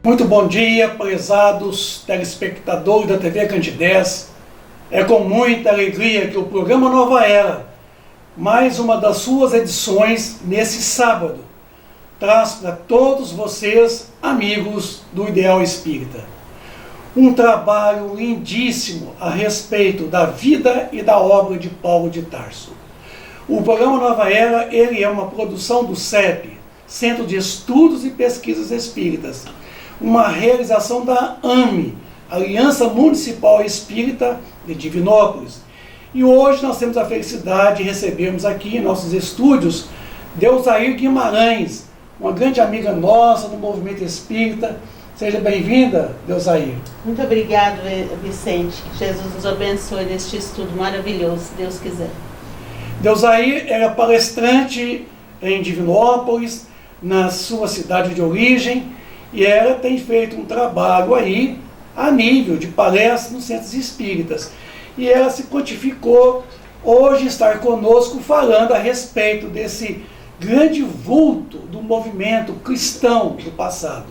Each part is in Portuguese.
Muito bom dia, prezados telespectadores da TV Candidez. É com muita alegria que o programa Nova Era, mais uma das suas edições nesse sábado, traz para todos vocês, amigos do Ideal Espírita, um trabalho lindíssimo a respeito da vida e da obra de Paulo de Tarso. O programa Nova Era, ele é uma produção do CEP, Centro de Estudos e Pesquisas Espíritas, uma realização da AME, Aliança Municipal Espírita de Divinópolis. E hoje nós temos a felicidade de recebermos aqui em nossos estúdios Deusair Guimarães, uma grande amiga nossa do movimento espírita. Seja bem-vinda, Deusair. Muito obrigado, Vicente. Jesus nos abençoe neste estudo maravilhoso, se Deus quiser. Deusair era palestrante em Divinópolis, na sua cidade de origem, e ela tem feito um trabalho aí a nível de palestras nos centros espíritas. E ela se quantificou hoje estar conosco falando a respeito desse grande vulto do movimento cristão do passado.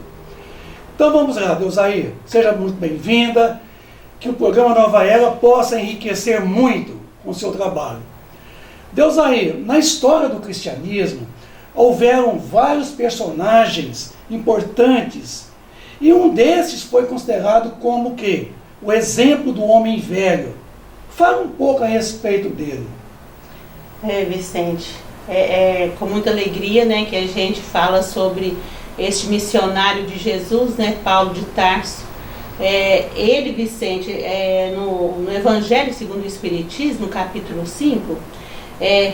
Então vamos lá, Deusair, seja muito bem-vinda, que o programa Nova Era possa enriquecer muito com o seu trabalho. Deusair, na história do cristianismo, houveram vários personagens importantes, e um desses foi considerado como o quê? O exemplo do homem velho. Fala um pouco a respeito dele. Vicente, com muita alegria, né, que a gente fala sobre este missionário de Jesus, né, Paulo de Tarso. Ele, Vicente, no Evangelho segundo o Espiritismo, capítulo 5,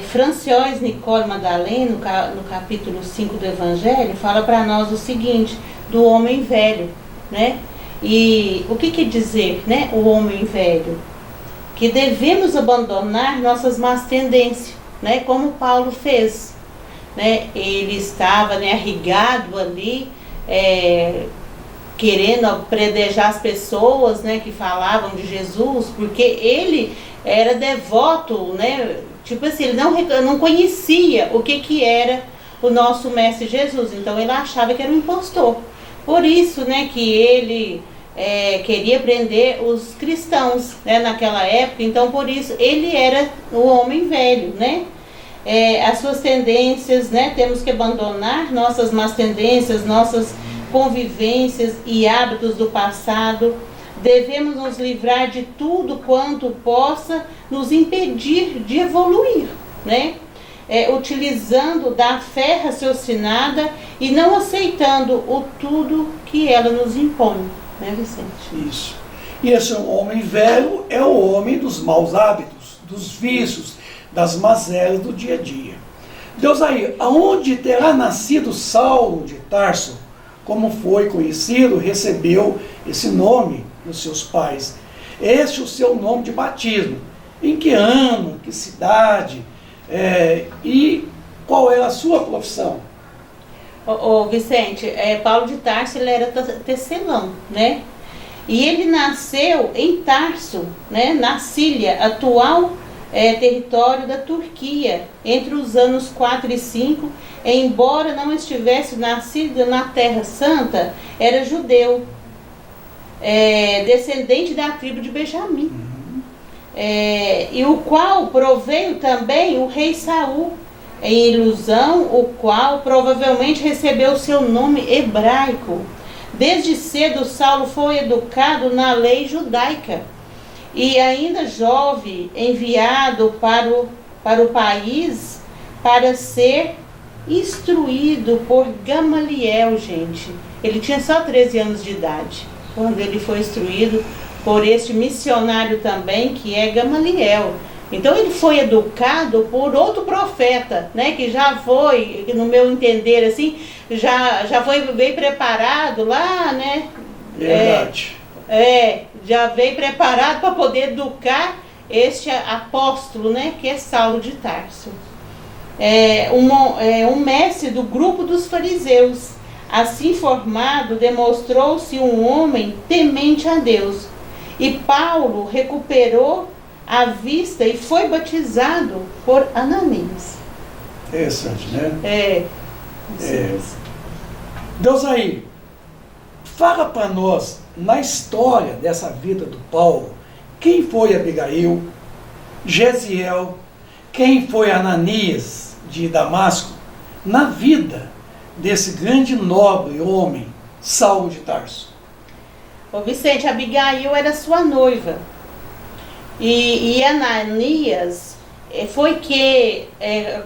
Franciois Nicole Madalena, no capítulo 5 do Evangelho, fala para nós o seguinte, do homem velho, né? E o que quer dizer, né, o homem velho? Que devemos abandonar nossas más tendências, né, como Paulo fez, né? Ele estava, né, arrigado ali, querendo apredejar as pessoas, né, que falavam de Jesus, porque ele era devoto, né? Tipo assim, ele não conhecia o que era o nosso Mestre Jesus, então ele achava que era um impostor. Por isso, né, que ele queria prender os cristãos, né, naquela época, então por isso ele era o homem velho, né? As suas tendências, né, temos que abandonar nossas más tendências, nossas convivências e hábitos do passado. Devemos nos livrar de tudo quanto possa nos impedir de evoluir, né? Utilizando da fé raciocinada e não aceitando o tudo que ela nos impõe, né, Vicente? Isso. E esse homem velho é o homem dos maus hábitos, dos vícios, das mazelas do dia a dia. Deusair, aonde terá nascido Saulo de Tarso, como foi conhecido, recebeu esse nome dos seus pais. Este é o seu nome de batismo. Em que ano, que cidade, e qual era a sua profissão? Vicente, Paulo de Tarso, ele era tecelão, né? E ele nasceu em Tarso, né, na Síria, atual território da Turquia, entre os anos 4 e 5, embora não estivesse nascido na Terra Santa, era judeu, descendente da tribo de Benjamim, e o qual proveio também o rei Saul, em ilusão, o qual provavelmente recebeu seu nome hebraico. Desde cedo Saulo foi educado na lei judaica, e ainda jovem, enviado para o país para ser instruído por Gamaliel, gente. Ele tinha só 13 anos de idade, quando ele foi instruído por este missionário também, que é Gamaliel. Então ele foi educado por outro profeta, né, que já foi, no meu entender, assim, já foi bem preparado lá, né? Verdade. Já veio preparado para poder educar este apóstolo, né, que é Saulo de Tarso. Um mestre do grupo dos fariseus. Assim formado, demonstrou-se um homem temente a Deus. E Paulo recuperou a vista e foi batizado por Ananias. Interessante, né? É. Deusair, Fala para nós, na história dessa vida do Paulo, quem foi Abigail, Gesiel, quem foi Ananias de Damasco, na vida desse grande nobre homem, Saulo de Tarso. Ô Vicente, Abigail era sua noiva. E Ananias foi que,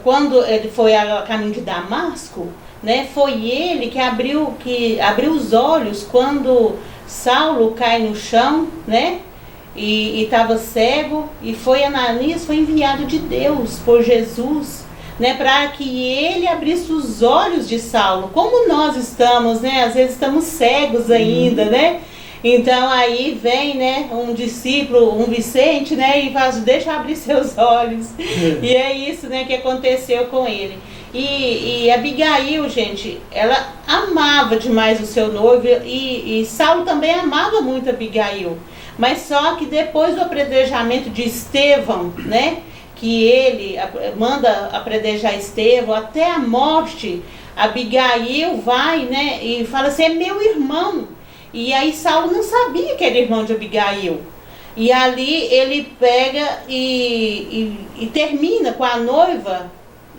quando ele foi a caminho de Damasco, né, foi ele que abriu os olhos quando Saulo cai no chão, né, e estava cego, e Ananias foi enviado de Deus por Jesus, né, para que ele abrisse os olhos de Saulo, como nós estamos, né, às vezes estamos cegos ainda, né. Então aí vem, né, um discípulo, um Vicente, né, e faz, deixa eu abrir seus olhos. E é isso, né, que aconteceu com ele. E Abigail, gente, ela amava demais o seu noivo, e Saulo também amava muito Abigail. Mas só que depois do apredejamento de Estevão, né, que ele manda apredrejar Estevão até a morte, Abigail vai, né, e fala assim, é meu irmão. E aí Saulo não sabia que era irmão de Abigail. E ali ele pega e termina com a noiva.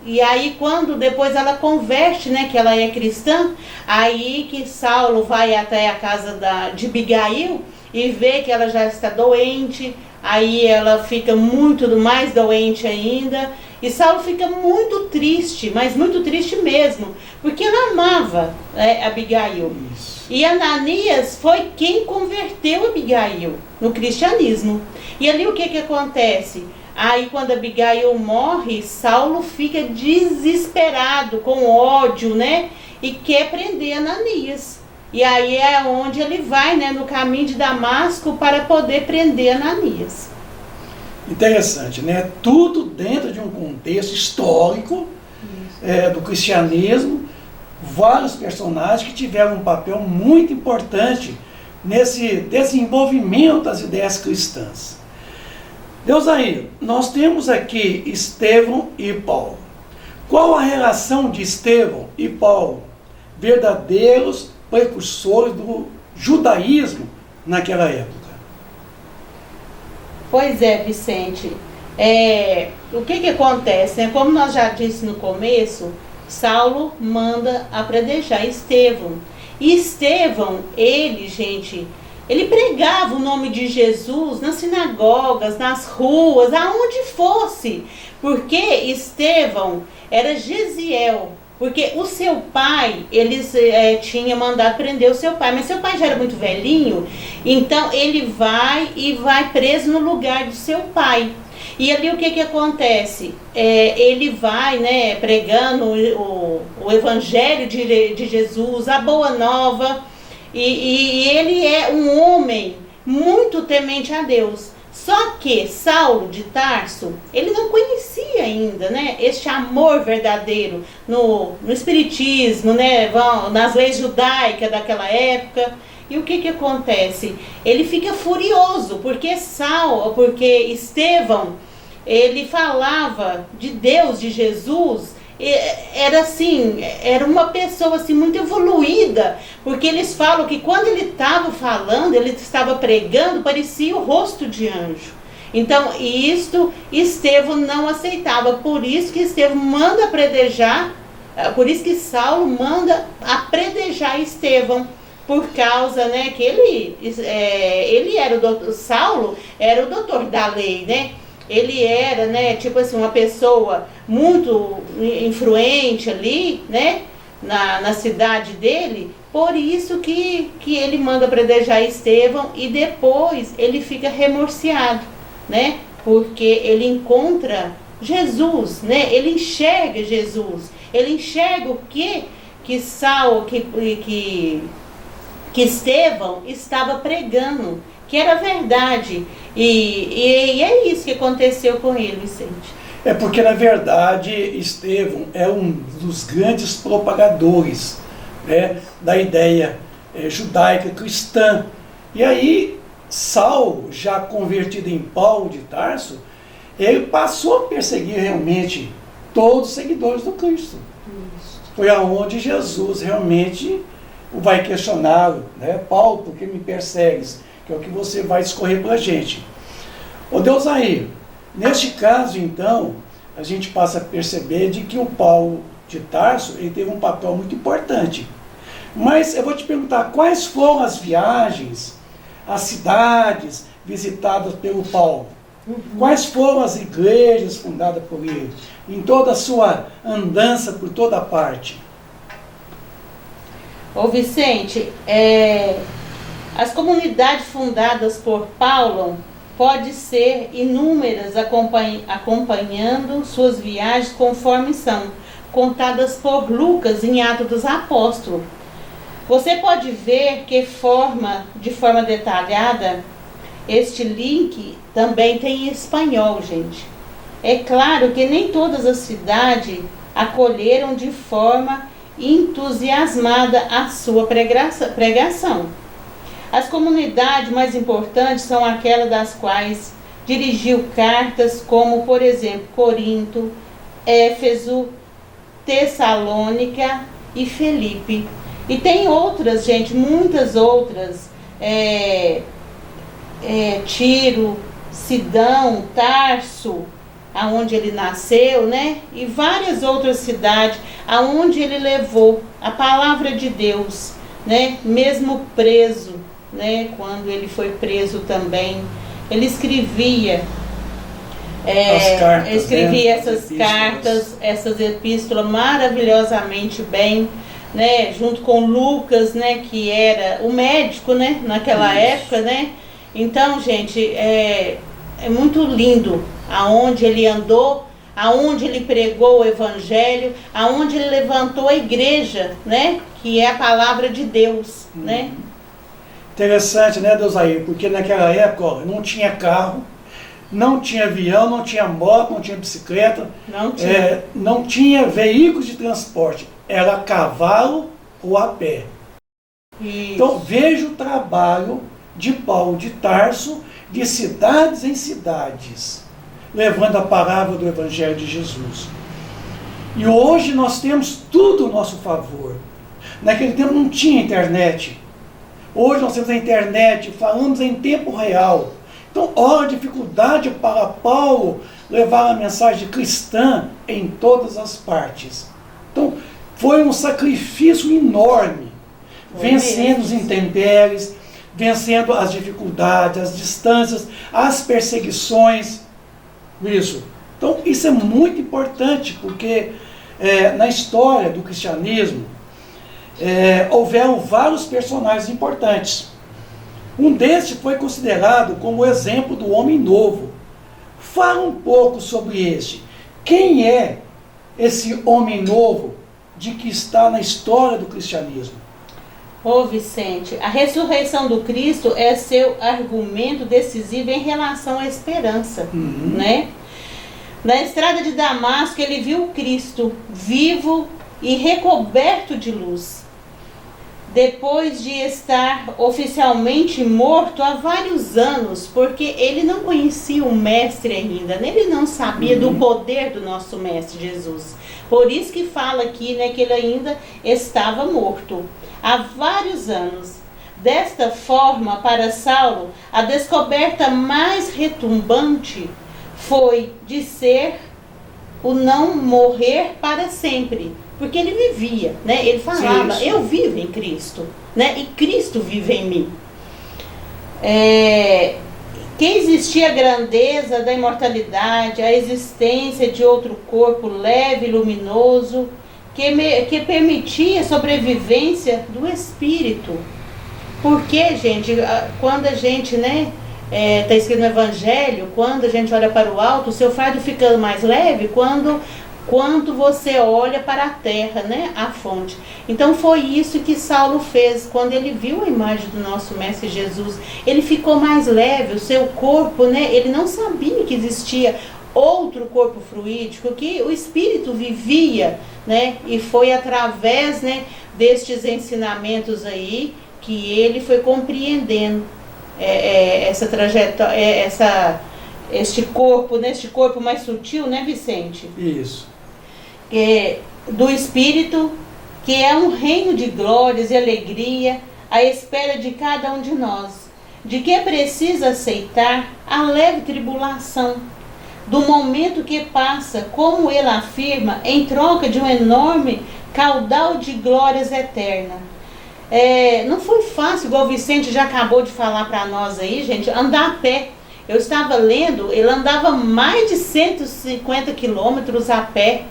E aí quando depois ela converte, né, que ela é cristã, aí que Saulo vai até a casa de Abigail e vê que ela já está doente. Aí ela fica muito mais doente ainda. E Saulo fica muito triste, mas muito triste mesmo, porque ela amava Abigail. Isso. E Ananias foi quem converteu Abigail no cristianismo. E ali o que acontece? Aí quando Abigail morre, Saulo fica desesperado, com ódio, né? E quer prender Ananias. E aí é onde ele vai, né, no caminho de Damasco para poder prender Ananias. Interessante, né? Tudo dentro de um contexto histórico do cristianismo, vários personagens que tiveram um papel muito importante nesse desenvolvimento das ideias cristãs. Deus aí, nós temos aqui Estevão e Paulo. Qual a relação de Estevão e Paulo, verdadeiros precursores do judaísmo naquela época? Pois é, Vicente. O que acontece? Né? Como nós já disse no começo, Saulo manda apredrejar Estevão. E Estevão, ele pregava o nome de Jesus nas sinagogas, nas ruas, aonde fosse. Porque Estevão era Gesiel. Porque o seu pai, eles tinham mandado prender o seu pai, mas seu pai já era muito velhinho, então ele vai preso no lugar do seu pai. E ali o que acontece? Ele vai, né, pregando o evangelho de Jesus, a boa nova, e ele é um homem muito temente a Deus. Só que Saulo de Tarso, ele não conhecia ainda, né, este amor verdadeiro no espiritismo, né, nas leis judaicas daquela época. E o que acontece? Ele fica furioso, porque Estevão, ele falava de Deus, de Jesus, era uma pessoa assim, muito evoluída, porque eles falam que quando ele estava falando, ele estava pregando, parecia o rosto de anjo. Então, isto Estevão não aceitava, por isso que Estevão manda apredrejar, por isso que Saulo manda apredrejar Estevão, por causa, né, que ele era o doutor, Saulo era o doutor da lei, né? Ele era, né, tipo assim, uma pessoa muito influente ali, né, na cidade dele. Por isso que ele manda apredrejar Estevão, e depois ele fica remorciado, né, porque ele encontra Jesus, né, ele enxerga Jesus, ele enxerga o que Estevão estava pregando, que era verdade. E é isso que aconteceu com ele, Vicente. Porque na verdade Estevão é um dos grandes propagadores, né, da ideia judaica cristã. E aí Saulo, já convertido em Paulo de Tarso, ele passou a perseguir realmente todos os seguidores do Cristo. Isso. Foi aonde Jesus realmente vai questioná-lo, né? Paulo, por que me persegues? Que é o que você vai discorrer para a gente. Ô Deus aí, neste caso então, a gente passa a perceber de que o Paulo de Tarso, ele teve um papel muito importante. Mas eu vou te perguntar, quais foram as viagens, as cidades visitadas pelo Paulo? Quais foram as igrejas fundadas por ele? Em toda a sua andança por toda parte. Ô Vicente, as comunidades fundadas por Paulo pode ser inúmeras, acompanhando suas viagens conforme são contadas por Lucas em Atos dos Apóstolos. Você pode ver que de forma detalhada, este link também tem em espanhol, gente. É claro que nem todas as cidades acolheram de forma entusiasmada a sua pregação. As comunidades mais importantes são aquelas das quais dirigiu cartas, como, por exemplo, Corinto, Éfeso, Tessalônica e Filipe. E tem outras, gente, muitas outras, Tiro, Sidão, Tarso, aonde ele nasceu, né? E várias outras cidades, aonde ele levou a palavra de Deus, né? Mesmo preso, né? Quando ele foi preso também, ele escrevia essas cartas, essas epístolas maravilhosamente bem, né? Junto com Lucas, né? Que era o médico, né? Naquela época, né? Então, gente, é muito lindo aonde ele andou, aonde ele pregou o evangelho, aonde ele levantou a igreja, né? Que é a palavra de Deus, né? Interessante, né, Deusaí? Porque naquela época, ó, não tinha carro, não tinha avião, não tinha moto, não tinha bicicleta, não tinha veículos de transporte, era cavalo ou a pé. Isso. Então veja o trabalho de Paulo de Tarso, de cidades em cidades, levando a palavra do Evangelho de Jesus. E hoje nós temos tudo ao nosso favor. Naquele tempo não tinha internet. Hoje nós temos a internet, falamos em tempo real. Então, olha a dificuldade para Paulo levar a mensagem cristã em todas as partes. Então, foi um sacrifício enorme, vencendo os intempéries, vencendo as dificuldades, as distâncias, as perseguições. Isso. Então, isso é muito importante, porque na história do cristianismo, houveram vários personagens importantes. Um destes foi considerado como o exemplo do homem novo. Fala um pouco sobre este. Quem é esse homem novo de que está na história do cristianismo? Ô Vicente, a ressurreição do Cristo é seu argumento decisivo em relação à esperança, né? Na estrada de Damasco ele viu o Cristo vivo e recoberto de luz. Depois de estar oficialmente morto há vários anos, porque ele não conhecia o Mestre ainda, né? Ele não sabia do poder do nosso Mestre Jesus. Por isso que fala aqui, né, que ele ainda estava morto há vários anos. Desta forma, para Saulo, a descoberta mais retumbante foi de ser o não morrer para sempre. Porque ele vivia, né? Ele falava, sim. Eu vivo em Cristo, né? E Cristo vive em mim. Que existia a grandeza da imortalidade, a existência de outro corpo leve e luminoso, que permitia a sobrevivência do espírito. Porque, gente, quando a gente, né, está escrito no Evangelho, quando a gente olha para o alto, o seu fardo fica mais leve quando você olha para a terra, né, a fonte. Então foi isso que Saulo fez quando ele viu a imagem do nosso Mestre Jesus. Ele ficou mais leve, o seu corpo, né, ele não sabia que existia outro corpo fluídico, que o Espírito vivia, né, e foi através, né, destes ensinamentos aí que ele foi compreendendo essa trajetória, este corpo, neste corpo mais sutil, né, Vicente? Isso. Do Espírito que é um reino de glórias e alegria à espera de cada um de nós, de que é preciso aceitar a leve tribulação do momento que passa, como ele afirma, em troca de um enorme caudal de glórias eternas. Não foi fácil, igual o Vicente já acabou de falar para nós aí, gente, andar a pé. Eu estava lendo, ele andava mais de 150 quilômetros a pé.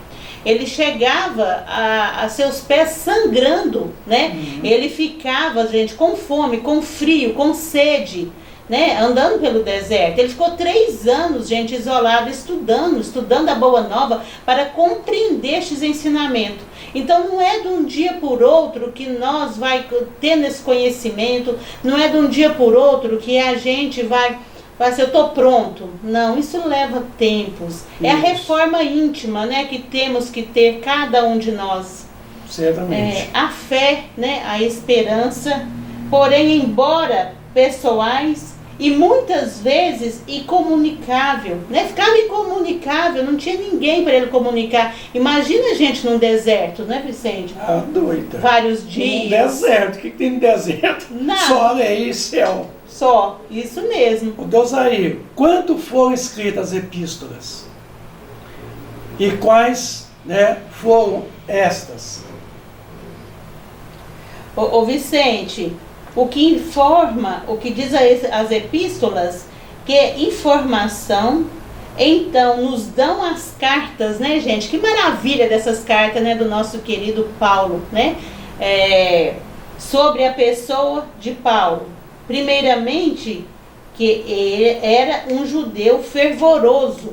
Ele chegava a seus pés sangrando, né? Ele ficava, gente, com fome, com frio, com sede, né? Andando pelo deserto. Ele ficou 3 anos, gente, isolado, estudando a Boa Nova para compreender estes ensinamentos. Então não é de um dia por outro que nós vai tendo esse conhecimento, não é de um dia por outro que a gente vai assim, eu estou pronto. Não, isso leva tempos. É a reforma íntima, né, que temos que ter cada um de nós. Certamente. A fé, né, a esperança, porém, embora pessoais e muitas vezes incomunicável, né? Ficava incomunicável, não tinha ninguém para ele comunicar. Imagina a gente num deserto, né, Vicente? Ah, doida. Vários dias. Num deserto, o que tem no deserto? Nada. Só areia e céu. Só, isso mesmo. O Deus aí, quando foram escritas as epístolas? E quais, né, foram estas? Ô Vicente, o que informa, o que diz as epístolas, que é informação, então nos dão as cartas, né, gente? Que maravilha dessas cartas, né, do nosso querido Paulo, né? Sobre a pessoa de Paulo. Primeiramente, que ele era um judeu fervoroso,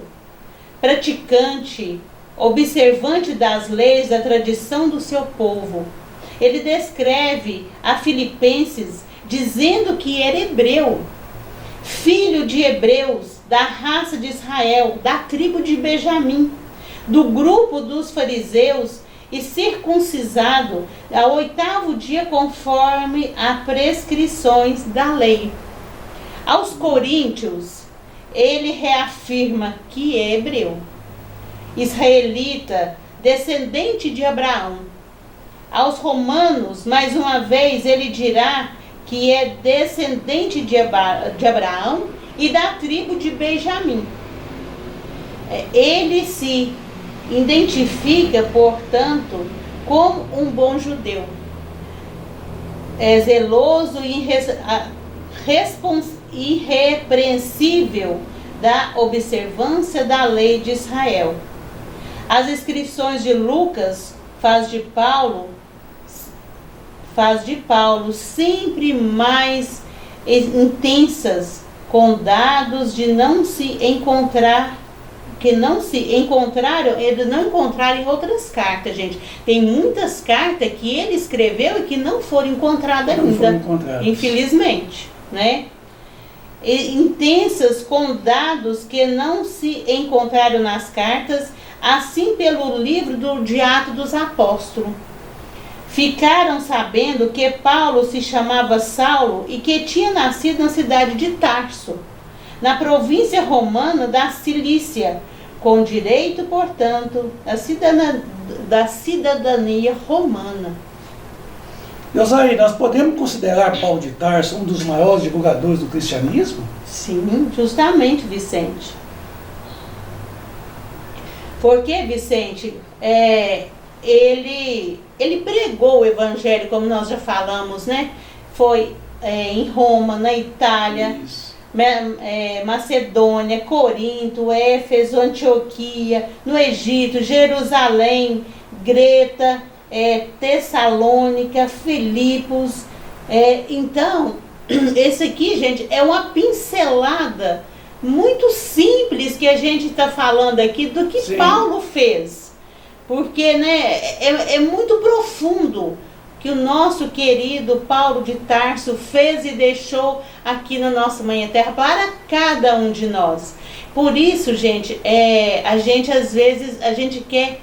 praticante, observante das leis, da tradição do seu povo. Ele descreve a Filipenses dizendo que era hebreu, filho de hebreus, da raça de Israel, da tribo de Benjamim, do grupo dos fariseus, e circuncisado ao 8º dia conforme as prescrições da lei. Aos coríntios, ele reafirma que é hebreu, israelita, descendente de Abraão. Aos romanos, mais uma vez, ele dirá que é descendente de Abraão e da tribo de Benjamim. Ele se identifica, portanto, como um bom judeu. É zeloso e irrepreensível da observância da lei de Israel. As inscrições de Lucas faz de Paulo sempre mais intensas, com dados de não se encontrar, que não se encontraram, eles não encontraram em outras cartas, gente. Tem muitas cartas que ele escreveu e que não foram encontradas ainda, infelizmente, né? Intensas, com dados que não se encontraram nas cartas, assim pelo livro de Atos dos Apóstolos. Ficaram sabendo que Paulo se chamava Saulo e que tinha nascido na cidade de Tarso, na província romana da Cilícia, com direito, portanto, da cidadania romana. Deusai, nós podemos considerar Paulo de Tarso um dos maiores divulgadores do cristianismo? Sim, justamente, Vicente. Porque, Vicente, ele pregou o evangelho, como nós já falamos, né? Foi em Roma, na Itália, Macedônia, Corinto, Éfeso, Antioquia, no Egito, Jerusalém, Greta, Tessalônica, Filipos. Então, esse aqui, gente, é uma pincelada muito simples que a gente está falando aqui do que Sim. Paulo fez. Porque, né, é muito profundo que o nosso querido Paulo de Tarso fez e deixou aqui na nossa Mãe Terra para cada um de nós. Por isso, gente, a gente às vezes a gente quer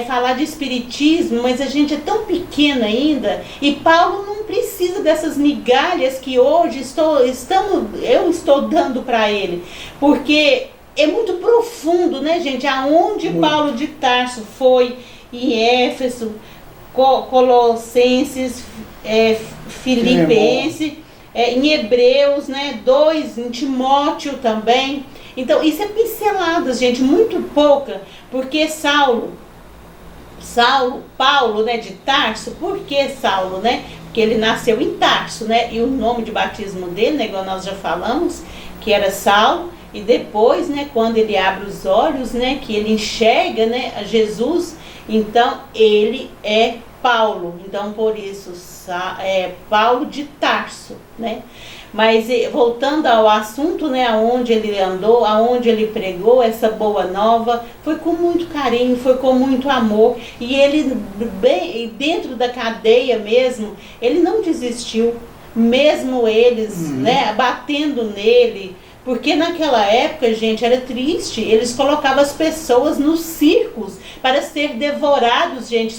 falar de espiritismo, mas a gente é tão pequeno ainda, e Paulo não precisa dessas migalhas que hoje eu estou dando para ele, porque é muito profundo, né, gente? Aonde Paulo de Tarso foi em Éfeso, Colossenses, Filipenses, em Hebreus, né? 2, em Timóteo também. Então, isso é pinceladas, gente, muito pouca, porque Paulo, né, de Tarso, por que Saulo, né? Porque ele nasceu em Tarso, né? E o nome de batismo dele, né, igual nós já falamos, que era Saulo, e depois, né, quando ele abre os olhos, né, que ele enxerga, né, a Jesus, então ele é Paulo. Então, por isso, Paulo de Tarso, né? Mas voltando ao assunto, né, aonde ele andou, aonde ele pregou essa boa nova, foi com muito carinho, foi com muito amor. E ele, bem dentro da cadeia mesmo, ele não desistiu, mesmo eles, né, batendo nele. Porque naquela época, gente, era triste. Eles colocavam as pessoas nos circos para ser devorados, gente,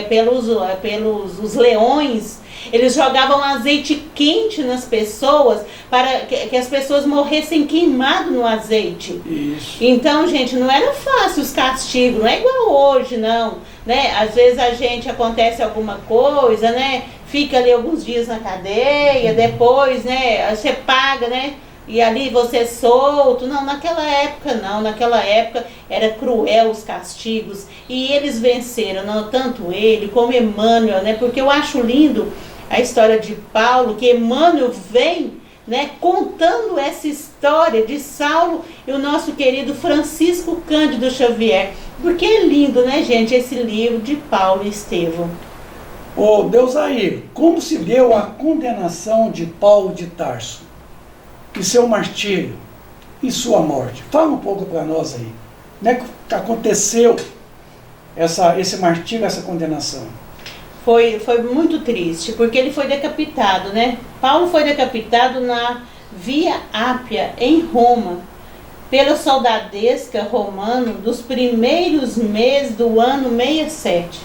pelos os leões. Eles jogavam azeite quente nas pessoas para que as pessoas morressem queimadas no azeite. Isso. Então, gente, não era fácil os castigos, não é igual hoje, não. Né? Às vezes acontece alguma coisa, né? Fica ali alguns dias na cadeia, depois, né, você paga, né? E ali você é solto. Não, naquela época não. Naquela época era cruel os castigos. E eles venceram, não, tanto ele como Emmanuel, né? Porque eu acho lindo a história de Paulo, que Emmanuel vem, né, contando essa história de Saulo e o nosso querido Francisco Cândido Xavier. Porque é lindo, né, gente, esse livro de Paulo e Estevão. Ô, Deusair, como se deu a condenação de Paulo de Tarso? E seu martírio e sua morte? Fala um pouco para nós aí. Como é que aconteceu esse martírio, essa condenação? Foi muito triste, porque ele foi decapitado, né? Paulo foi decapitado na Via Ápia, em Roma, pela soldadesca romana dos primeiros meses do ano 67,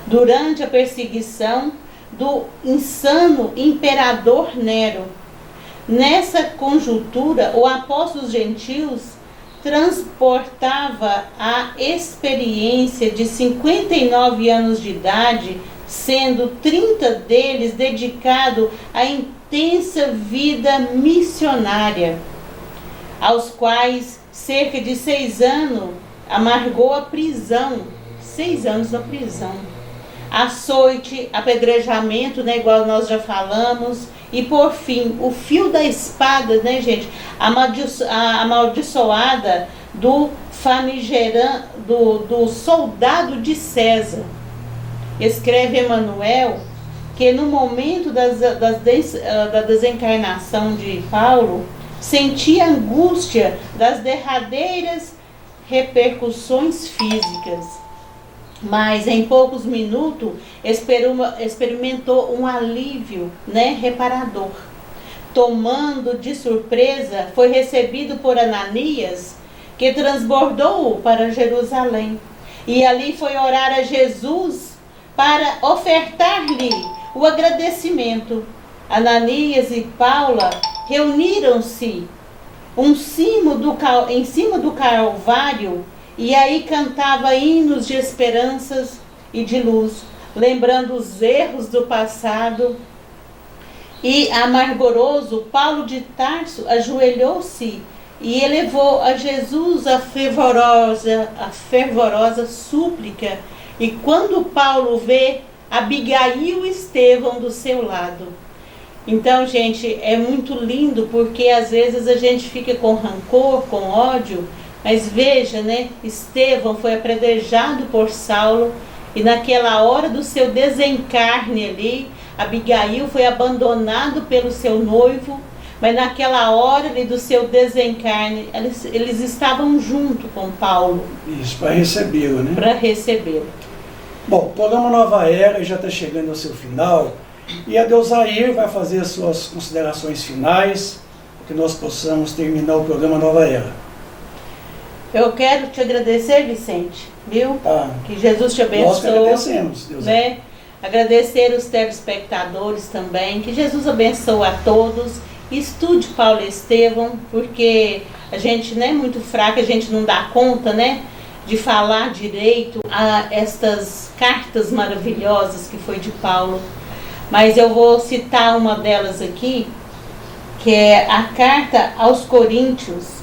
durante a perseguição do insano imperador Nero. Nessa conjuntura, o apóstolo gentios transportava a experiência de 59 anos de idade, sendo 30 deles dedicados à intensa vida missionária, aos quais cerca de 6 anos amargou a prisão, 6 anos na prisão, açoite, apedrejamento, né, igual nós já falamos, e por fim, o fio da espada, né, gente, a amaldiçoada do do soldado de César. Escreve Emmanuel que no momento da desencarnação de Paulo, sentia angústia das derradeiras repercussões físicas. Mas em poucos minutos experimentou um alívio, né, reparador. Tomando de surpresa, foi recebido por Ananias, que transbordou para Jerusalém. E ali foi orar a Jesus para ofertar-lhe o agradecimento. Ananias e Paula reuniram-se em cima do Calvário, e aí cantava hinos de esperanças e de luz, lembrando os erros do passado. E amargoroso, Paulo de Tarso ajoelhou-se e elevou a Jesus a fervorosa súplica. E quando Paulo vê Abigail e Estevão do seu lado. Então, gente, é muito lindo, porque às vezes a gente fica com rancor, com ódio. Mas veja, né, Estevão foi apedrejado por Saulo, e naquela hora do seu desencarne ali, Abigail foi abandonado pelo seu noivo, mas naquela hora ali do seu desencarne, eles estavam junto com Paulo. Isso, para recebê-lo, né? Para recebê-lo. Bom, o programa Nova Era já está chegando ao seu final, e a Deusair vai fazer as suas considerações finais, para que nós possamos terminar o programa Nova Era. Eu quero te agradecer, Vicente, viu? Que Jesus te abençoe. Nós que agradecemos, Deus. Né? Agradecer os telespectadores também. Que Jesus abençoe a todos. Estude Paulo e Estevão, porque a gente não é muito fraca, a gente não dá conta, né? de falar direito a estas cartas maravilhosas que foi de Paulo, mas eu vou citar uma delas aqui, que é a carta aos Coríntios.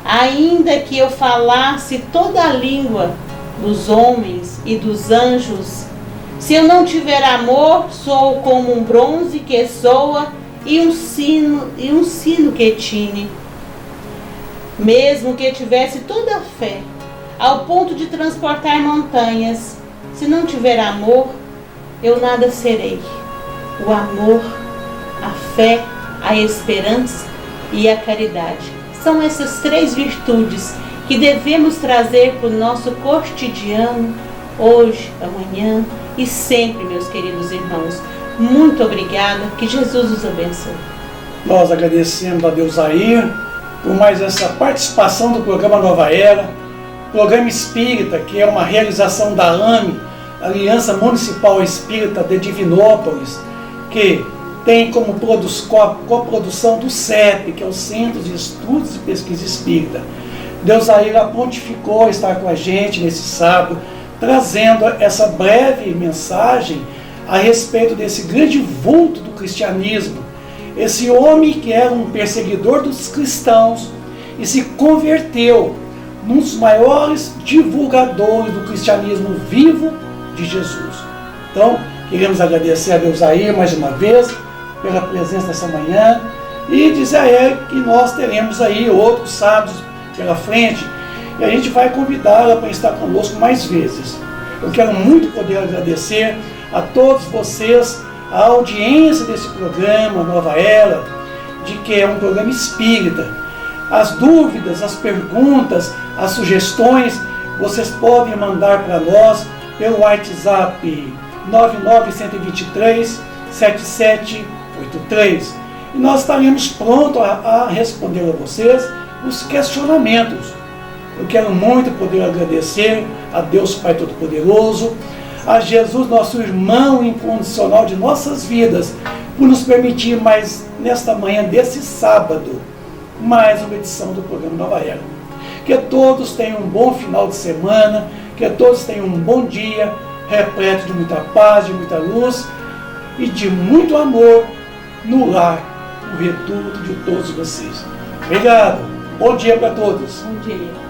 Ainda que eu falasse toda a língua dos homens e dos anjos, se eu não tiver amor, sou como um bronze que soa e um sino que tine. Mesmo que tivesse toda a fé, ao ponto de transportar montanhas, se não tiver amor, eu nada serei. O amor, a fé, a esperança e a caridade são essas 3 virtudes que devemos trazer para o nosso cotidiano, hoje, amanhã e sempre, meus queridos irmãos. Muito obrigada, que Jesus os abençoe. Nós agradecemos a Deus aí por mais essa participação do programa Nova Era, programa espírita, que é uma realização da AME, Aliança Municipal Espírita de Divinópolis, que tem como coprodução do CEP, que é o Centro de Estudos e Pesquisa Espírita. Deus aí pontificou estar com a gente nesse sábado, trazendo essa breve mensagem a respeito desse grande vulto do cristianismo, esse homem que era um perseguidor dos cristãos e se converteu num dos maiores divulgadores do cristianismo vivo de Jesus. Então, queremos agradecer a Deus aí mais uma vez pela presença nessa manhã e dizer a ele que nós teremos aí outros sábados pela frente e a gente vai convidá-la para estar conosco mais vezes. Eu quero muito poder agradecer a todos vocês a audiência desse programa Nova Era, de que é um programa espírita. As dúvidas, as perguntas, as sugestões, vocês podem mandar para nós pelo WhatsApp 99123-7783 e nós estaremos prontos a responder a vocês os questionamentos. Eu quero muito poder agradecer a Deus Pai Todo-Poderoso, a Jesus, nosso irmão incondicional de nossas vidas, por nos permitir mais nesta manhã desse sábado, mais uma edição do programa Nova Era. Que todos tenham um bom final de semana, que todos tenham um bom dia, repleto de muita paz, de muita luz e de muito amor no lar, no reduto de todos vocês. Obrigado. Bom dia para todos. Bom dia.